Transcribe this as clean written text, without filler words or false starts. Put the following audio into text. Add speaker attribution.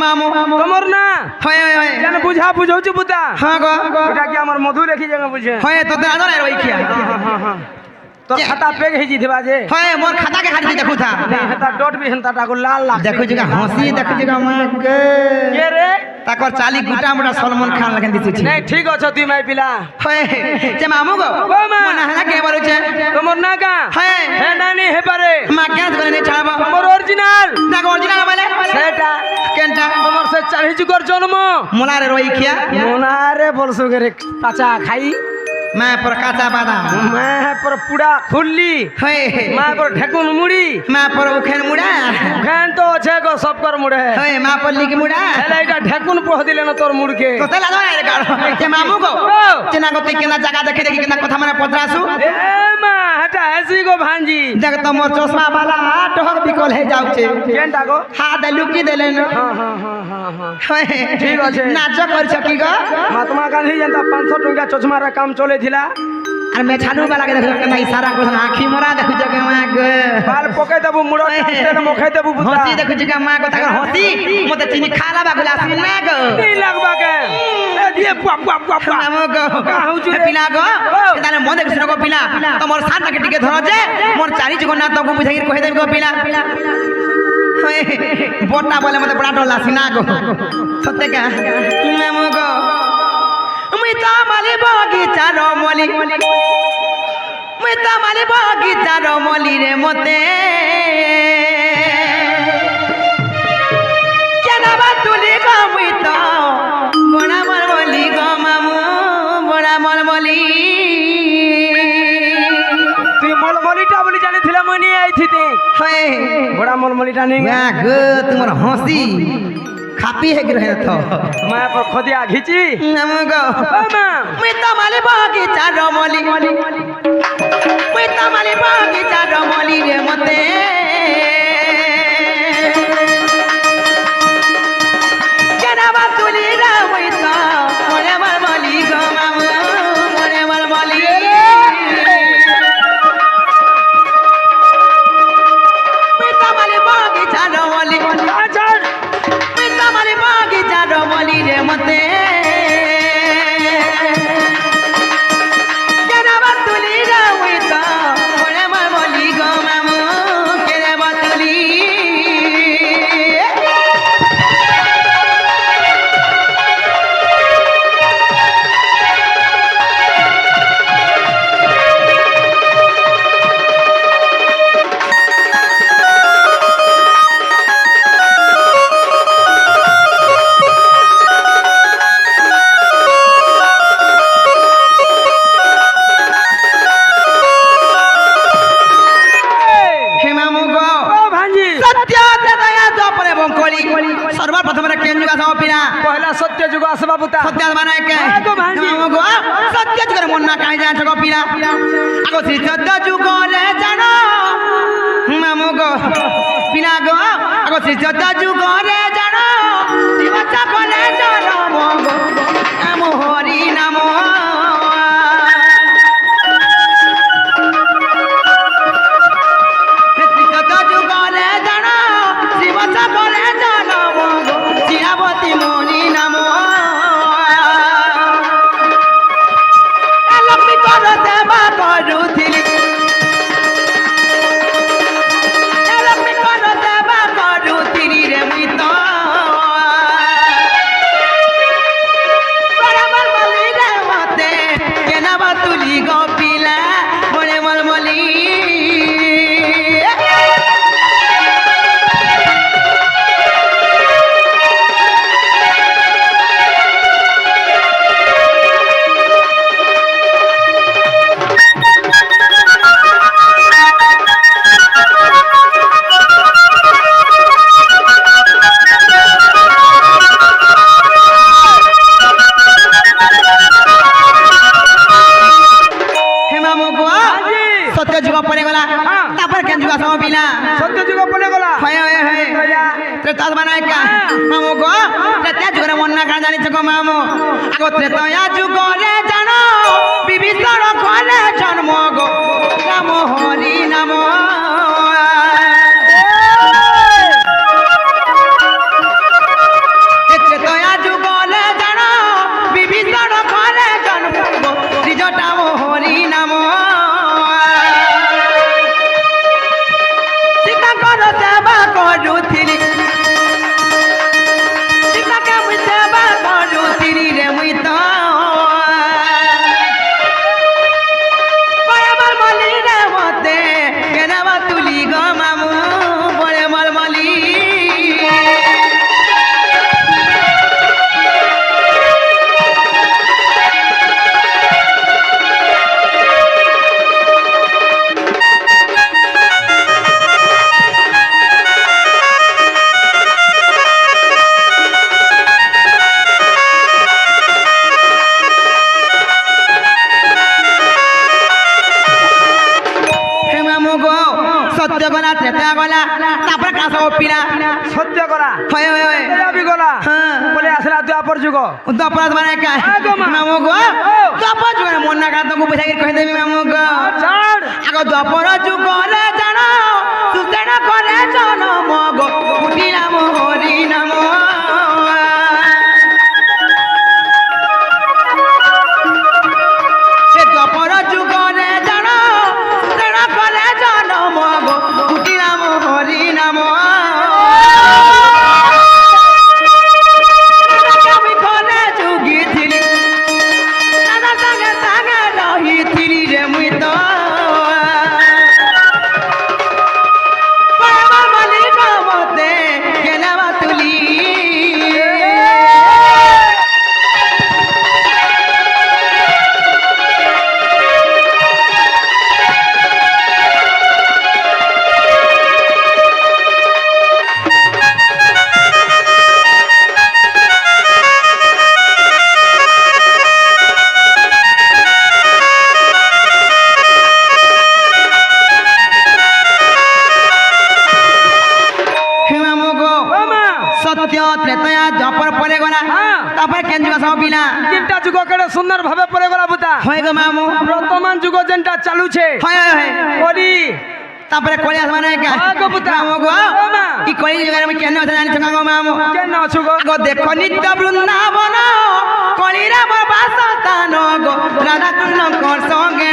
Speaker 1: মামু
Speaker 2: তোমার না
Speaker 1: হয় হয় হয়
Speaker 2: জান বুঝা বুঝাউছি বুতা
Speaker 1: হ্যাঁ গো
Speaker 2: এটা কি আমার মধু রেখি জায়গা বুঝে
Speaker 1: হয় তোতে আদর আর ওইখিয়া
Speaker 2: তোর খাতা পেগ হেজি দিবা যে
Speaker 1: হয় মোর খাতা কে হাতি দেখু থা
Speaker 2: হেতা ডট বি হেনতা টাকো লাল লাগ
Speaker 1: দেখু জগা হসি দেখু জগা মা গে
Speaker 2: কে রে
Speaker 1: তাকর চালি গুটা মুটা সলমান খান লাগেন দিছি
Speaker 2: নাই ঠিক আছে তুই মাই পিলা
Speaker 1: হয় যে মামু গো
Speaker 2: ও মা
Speaker 1: মনা হালা কে বলুছে
Speaker 2: তোমার না কা
Speaker 1: হয়
Speaker 2: হে নানি হে পারে
Speaker 1: মা কেন করে নে ছাড়বা
Speaker 2: তোমার অরিজিনাল
Speaker 1: দেখো অরিজিনাল বলে
Speaker 2: সেটা
Speaker 1: কেনটা
Speaker 2: তোমার সে চারি যুগর জন্ম
Speaker 1: মোলারে রইখিয়া
Speaker 2: মোনারে বলছো রে কাঁচা খাই
Speaker 1: মা পর কাঁচা বাদাম
Speaker 2: মা পর পুড়া খুললি
Speaker 1: হয়
Speaker 2: মা পর ঢেকুন মুড়ি
Speaker 1: মা পর উখেন মুড়া
Speaker 2: খান তো আছে গো সব কর মুড়ে
Speaker 1: হয় মা পর লিকি মুড়া
Speaker 2: এলা এটা ঢেকুন পোহ দিলে না তোর মুড়কে
Speaker 1: তোতে লাগো রে গাড় যে মামু গো চেনা গো তুই কেনা জায়গা দেখে দেখি কেনা কথা মানে পচরাসু
Speaker 2: এ মা হটা হাসি গো ভাঞ্জি
Speaker 1: দেখ তো মোর চশমা বালা টহক বিকল হে যাচ্ছে
Speaker 2: কেনটা গো
Speaker 1: হাত লুকি দেলেন
Speaker 2: হ্যাঁ ঠিক আছে
Speaker 1: নাচ করছ কি গো
Speaker 2: মহাত্মা গান্ধী যেটা 500 টাকা চশমার কাম চলেছিলা
Speaker 1: আর মে ছানু বালা के देखो केना इशारा करछ आखी मोरा देखु जग मा गे
Speaker 2: बाल पकाई देबू मुड़ो तेरे मुखाई देबू बुता
Speaker 1: हसी देखु जग मा को ताकर हसी मते चिनी खाला बा गुला सिन ना गो
Speaker 2: नहीं लगबा के ए दिए पुआ पुआ पुआ पुआ
Speaker 1: नामो गो
Speaker 2: काहू छु
Speaker 1: पिला गो ताने मन देख सुनो गो पिला तमोर साथ के टिके धरो जे मोर चारी जगन्नाथ को बुझाई कहि देब गो पिला बोटा बोले मते बड़ा डोला सिना गो सत्य का नामो गो मिता माली बगीचा रमली मिता माली बगीचा रमली रे मते केना बा तुली गो मिता बड़ा मलमली गो मामू बड़ा मलमली
Speaker 2: তুই মলমলিটা বলি জানিছিলা মই নিয়ে আইছিতে
Speaker 1: হয়
Speaker 2: বড়া মলমলিটা নিয়ে
Speaker 1: না গো তোমার হসি খাপি হে গরে তো
Speaker 2: मैं पर खदिया घिची
Speaker 1: নাম গো
Speaker 2: ओ मां
Speaker 1: মিতা মালি বগিচা রমলি মিতা মালি বগিচা রমলি রে মতে কেনা বা তুলি রা মিতা মরে মলমলি গো মামু মরে মলমলি মিতা মালি বগিচা রমলি
Speaker 2: আচ্ছা
Speaker 1: মিতা মালি বগিচা রমলি রে মতে सर्वप्रथम केन जुग आसा पिला
Speaker 2: पहला सत्य जुग आसबा बुता
Speaker 1: सत्य माने के
Speaker 2: आगो भांजी
Speaker 1: गो सत्य जुग मन ना काई जान छको पिला आगो श्री सत्य जुग रे जानो मामु गो पिला गो आगो श्री सत्य जुग रे जानो शिव चकले जानो गो नाम हरि नाम श्री सत्य जुग रे जानो शिव चकले जानो चिरावती मुनि नमो लक्ष्मी कर सेवा करुथिली लक्ष्मी कर सेवा करुथिली रे मुई तो बराबर बोली रे मते केना बातुली गोपिला मोरे मलमली सत्य जुग पड़े गला तापर केन जुग सम पिला
Speaker 2: सत्य जुग पड़े गला
Speaker 1: हाय हाय हाय त्रेता बनाय का मामो गो त्रेता जुग रे मन ना का जानि छको मामो आगो त्रेता जुग रे जानो विभीषण घरे जन्म गो नाम हरि नाम পিলা
Speaker 2: সহ্য করা
Speaker 1: হয় হয় হয়
Speaker 2: যাবি গলা
Speaker 1: হ্যাঁ
Speaker 2: বলে আসলা দ্বাপর যুগ
Speaker 1: দপরাত মানে কাই মামু গো দপর যুগ মন না কাত কো পয়সা কই দেবি মামু গো
Speaker 2: ছাড়
Speaker 1: আগো দপর যুগ রে জানো সুতেন করে জনম গো কুটি নাম হরি নাম সে দপর যুগ রে জানো সুতেন করে জনম গো কুটি নাম হরি নাম আমি ঘরে যুগিছিলি দাদা সাঙ্গে সাঙ্গে রহিছিলি রে মুই তো পরমা মালিক মতে গেলাম তুলি সত্য ত্রেতয়া জপর পরে গলা
Speaker 2: হ্যাঁ।
Speaker 1: তারপরে কেন যুগ সব পিলা
Speaker 2: তিনটা যুগ কেড়ে সুন্দর ভাবে পড়ে গলা বুতা
Speaker 1: হয়ে গো মামু
Speaker 2: বর্তমান যুগ যেটা চালুছে
Speaker 1: হয় হয় হয়
Speaker 2: করি
Speaker 1: তারপরে কলি আস মানে
Speaker 2: হ্যাঁ গো পুত্র।
Speaker 1: মামু গো
Speaker 2: ও মা।
Speaker 1: ই কলি যুগের আমি কেন আছে জানিছ গো মামু
Speaker 2: কেন আছো গো
Speaker 1: গো দেখো নিত্য বৃন্দাবন কলিরা বাস স্থান গো রাধা কৃষ্ণ কর সঙ্গে